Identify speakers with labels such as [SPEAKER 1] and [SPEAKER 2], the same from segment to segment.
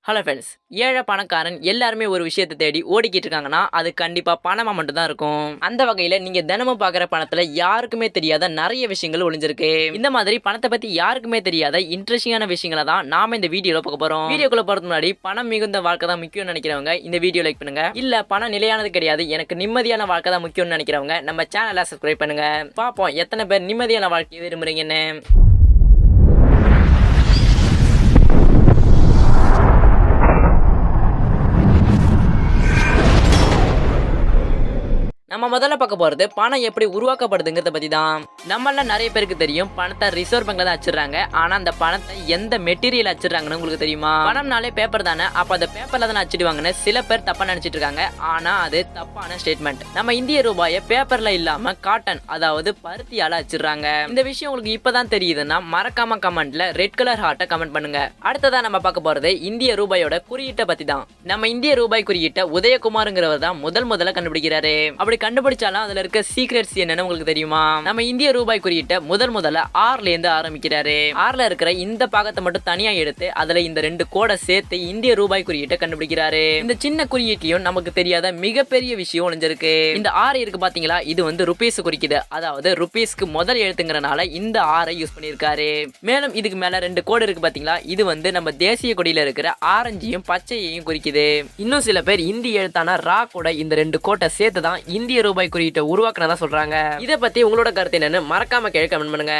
[SPEAKER 1] Hello friends, ஏழை பணக்காரன் எல்லாருமே ஒரு விஷயத்தை தேடி ஓடிக்கிட்டு இருக்காங்கன்னா அது கண்டிப்பாக பணமாக மட்டும்தான் இருக்கும். அந்த வகையில் நீங்கள் தினமும் பார்க்குற பணத்தில் யாருக்குமே தெரியாத நிறைய விஷயங்கள் ஒளிஞ்சிருக்கு. இந்த மாதிரி பணத்தை பற்றி யாருக்குமே தெரியாத இன்ட்ரெஸ்டிங்கான விஷயங்களை தான் நாம இந்த வீடியோவில் பார்க்க போகிறோம். வீடியோக்குள்ள போகிறதுக்கு முன்னாடி பணம் மிகுந்த வாழ்க்கை தான் முக்கியம்னு நினைக்கிறவங்க இந்த வீடியோ லைக் பண்ணுங்க. இல்லை பணம் நிலையானது கிடையாது, எனக்கு நிம்மதியான வாழ்க்கை தான் முக்கியம்னு நினைக்கிறவங்க நம்ம சேனலை சப்ஸ்கிரைப் பண்ணுங்க. பார்ப்போம் எத்தனை பேர் நிம்மதியான வாழ்க்கையை விரும்புறீங்கன்னு. நம்ம முதல்ல பார்க்க போறது பணம் எப்படி உருவாக்கப்படுதுங்கிறத பத்தி தான். நம்மள நிறைய பேருக்கு தெரியும் பணத்தை ரிசர்வ் பேங்க்ல தான் அச்சிடுறாங்க. ஆனா அந்த பணத்தை எந்த மெட்டீரியல் அச்சிடுறாங்கன்னு உங்களுக்கு தெரியுமா? பணம்னாலே பேப்பர் தானே, அப்ப அந்த பேப்பர்ல தானே அச்சிடுவாங்கன்னு சில பேர் தப்பா நினைச்சிட்டு இருக்காங்க. ஆனா அது தப்பான ஸ்டேட்மெண்ட். நம்ம இந்திய ரூபாயை பேப்பர்ல இல்லாம காட்டன், அதாவது பருத்தியால அச்சிடுறாங்க. இந்த விஷயம் உங்களுக்கு இப்பதான் தெரியுதுன்னா மறக்காம கமெண்ட்ல ரெட் கலர் ஹார்ட்டை கமெண்ட் பண்ணுங்க. அடுத்ததா நம்ம பார்க்க போறது இந்திய ரூபாயோட குறியீட்டை பத்தி தான். நம்ம இந்திய ரூபாய் குறியீட்டை உதயகுமார்ங்கிறவர் தான் முதல்ல கண்டுபிடிக்கிறாரு. அப்படி கண்டுபிடிச்சாலும் அதுல இருக்க சீக்ரெட்ஸ் என்னன்னு உங்களுக்கு தெரியுமா? நம்ம இந்திய ரூபாய் குறியீட்டை முதல்ல ஆர்ல இருந்து ஆரம்பிக்கிறாரு. ஆர்ல இருக்கிற இந்த பாகத்தை மட்டும் தனியா எடுத்து அதுல இந்த ரெண்டு கோடை சேர்த்து இந்திய ரூபாய் குறியீட்டை கண்டுபிடிக்கிறாரு. இந்த சின்ன குறியீட்டையும் நமக்கு தெரியாத மிகப்பெரிய விஷயம் ஒளிஞ்சிருக்கு. இந்த ஆர் இருக்கு பாத்தீங்களா, இது வந்து ருபீஸ் குறிக்குது. அதாவது ருபீஸ்க்கு முதல் எழுத்துங்கிறனால இந்த ஆரை யூஸ் பண்ணிருக்காரு. மேலும் இதுக்கு மேல ரெண்டு கோடு இருக்கு பாத்தீங்களா, இது வந்து நம்ம தேசிய கொடியில இருக்கிற ஆரஞ்சையும் பச்சையையும் குறிக்குது. இன்னும் சில பேர் இந்திய எழுத்தான ரா கூட இந்த ரெண்டு கோட்டை சேர்த்து தான் இந்திய ரூபாய் குறியீட்டை உருவாக்குனதா சொல்றாங்க. இதை பத்தி உங்களோட கருத்து என்னன்னு மறக்காம கீழே கமெண்ட் பண்ணுங்க.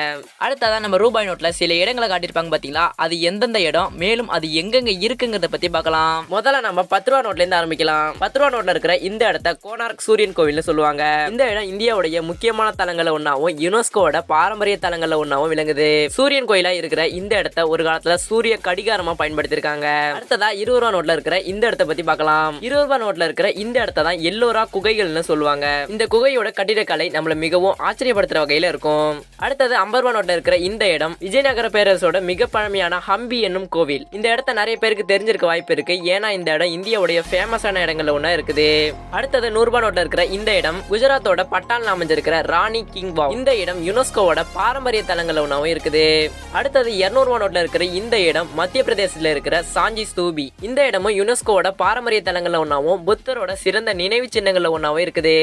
[SPEAKER 1] அடுத்ததான் நம்ம ரூபாய் நோட்ல சில இடங்களை காட்டியிருப்பாங்க பாத்தீங்களா, அது எந்தெந்த இடம், மேலும் அது எங்கெங்க இருக்குங்கிறத பத்தி பார்க்கலாம். முதல்ல நம்ம 10 ரூபா நோட்ல இருந்து ஆரம்பிக்கலாம். 10 ரூபா நோட்ல இருக்கிற இந்த இடத்த கோனார்க் சூரியன் கோவில்னு சொல்லுவாங்க. இந்த இடம் இந்தியாவுடைய முக்கியமான தலங்கள்ல ஒன்னாவும் யுனெஸ்கோவோட பாரம்பரிய தலங்கள்ல ஒன்னாவும் விளங்குது. சூரியன் கோயிலா இருக்கிற இந்த இடத்த ஒரு காலத்துல சூரிய கடிகாரமா பயன்படுத்திருக்காங்க. அடுத்ததா 20 ரூபா நோட்ல இருக்கிற இந்த இடத்த பத்தி பார்க்கலாம். 20 ரூபா நோட்ல இருக்கிற இந்த இடத்த தான் எல்லோரா குகைகள்னு சொல்லுவாங்க. இந்த குகையோட கட்டிடக்கலை நம்மள மிகவும் ஆச்சரியப்படுத்துற வகையில இருக்கும். அடுத்தது 50 ரூபா நோட்ல இருக்கிற இந்த இடம் விஜயநகர பேரரசோட மிக பழமையான ஹம்பி என்னும் கோவில். இந்த இடத்த நிறைய பேருக்கு தெரிஞ்சிருக்க வாய்ப்பு இருக்கு. ஏன்னா இந்த இடம் இந்தியாவுடைய ஃபேமஸான இடங்கள்ல ஒண்ணா இருக்குது. அடுத்தது 100 ரூபா நோட்ல இருக்கிற இந்த இடம் குஜராத்தோட பட்டான்ல அமைஞ்சிருக்கிற ராணி கிங் வாவ். இந்த இடம் யுனெஸ்கோவோட பாரம்பரிய தலங்கள்ல ஒன்னாவும் இருக்குது. அடுத்தது 200 ரூபா நோட்ல இருக்கிற இந்த இடம் மத்திய பிரதேசத்துல இருக்கிற சாஞ்சி ஸ்தூபி. இந்த இடமும் யுனெஸ்கோவோட பாரம்பரிய தலங்கள்ல ஒன்னாவும் புத்தரோட சிறந்த நினைவு சின்னங்கள்ல ஒன்னாவும் இருக்குது.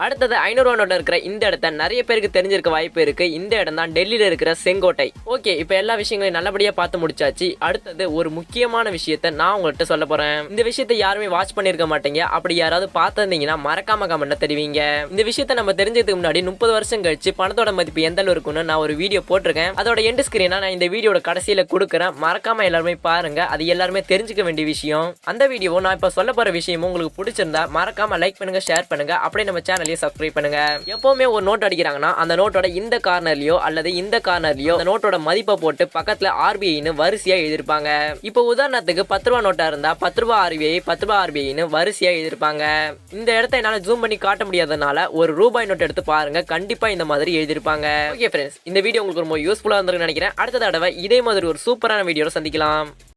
[SPEAKER 1] அடுத்தது 500 ரூபா நோட்ல இருக்கிற இந்த இடத்த நிறைய பேருக்கு தெரிஞ்சிருக்க வாய்ப்பு இருக்கு. இந்த இடம் தான் டெல்லியில இருக்கிற செங்கோட்டை. ஓகே, இப்ப எல்லா விஷயங்களையும் நல்லபடியா பார்த்து முடிச்சாச்சு. அடுத்தது ஒரு முக்கியமான விஷயத்தை நான் உங்கள்கிட்ட சொல்ல போறேன். இந்த விஷயத்தை யாருமே வாட்ச் பண்ணிருக்க மாட்டீங்க. அப்படி யாராவது பார்த்திருந்தீங்கன்னா மறக்காம கமெண்ட்ல தெரிவிங்க. இந்த விஷயத்தை நம்ம தெரிஞ்சதுக்கு முன்னாடி 30 வருஷம் கழிச்சு பணத்தோட மதிப்பு எந்த அளவு இருக்குன்னு நான் ஒரு வீடியோ போட்டிருக்கேன். அதோட எண்ட் ஸ்கிரீனா நான் இந்த வீடியோட கடைசியில கொடுக்குறேன். மறக்காம எல்லாருமே பாருங்க. அது எல்லாருமே தெரிஞ்சுக்க வேண்டிய விஷயம். அந்த வீடியோ நான் இப்ப சொல்ல போற விஷயமும் உங்களுக்கு பிடிச்சிருந்தா மறக்காம லைக் பண்ணுங்க, ஷேர் பண்ணுங்க. அப்படியே நம்ம சேனலையும் சப்ஸ்கிரைப் பண்ணுங்க. எப்பவுமே ஒரு நோட் அடிக்கிறாங்கன்னா அந்த நோட்டோட இந்த கார்னர்லயோ அல்லது இந்த கார்னர்லயோ அந்த நோட்டோட மதிப்பை போட்டு பக்கத்துல ஆர்பிஐன்னு வரிசையா எழுதிருப்பாங்க. இப்போ உதாரணத்துக்கு 10 ரூபா நோட்டா இருந்தா 10 ரூபா ஆர்பிஐ 10 ரூபா ஆர்பிஐன்னு வரிசையா எழுதிருப்பாங்க. இந்த இடத்த என்னால ஜூம் பண்ணி காட்ட முடியாதனால ஒரு ரூபாய் நோட் எடுத்து பாருங்க, கண்டிப்பா இந்த மாதிரி எழுதிருப்பாங்க. ஓகே ஃப்ரெண்ட்ஸ், இந்த வீடியோ உங்களுக்கு ரொம்ப யூஸ்ஃபுல்லா இருந்திருக்குன்னு நினைக்கிறேன். அடுத்த தடவை இதே மாதிரி ஒரு சூப்பரான வீடியோல சந்திக்கலாம்.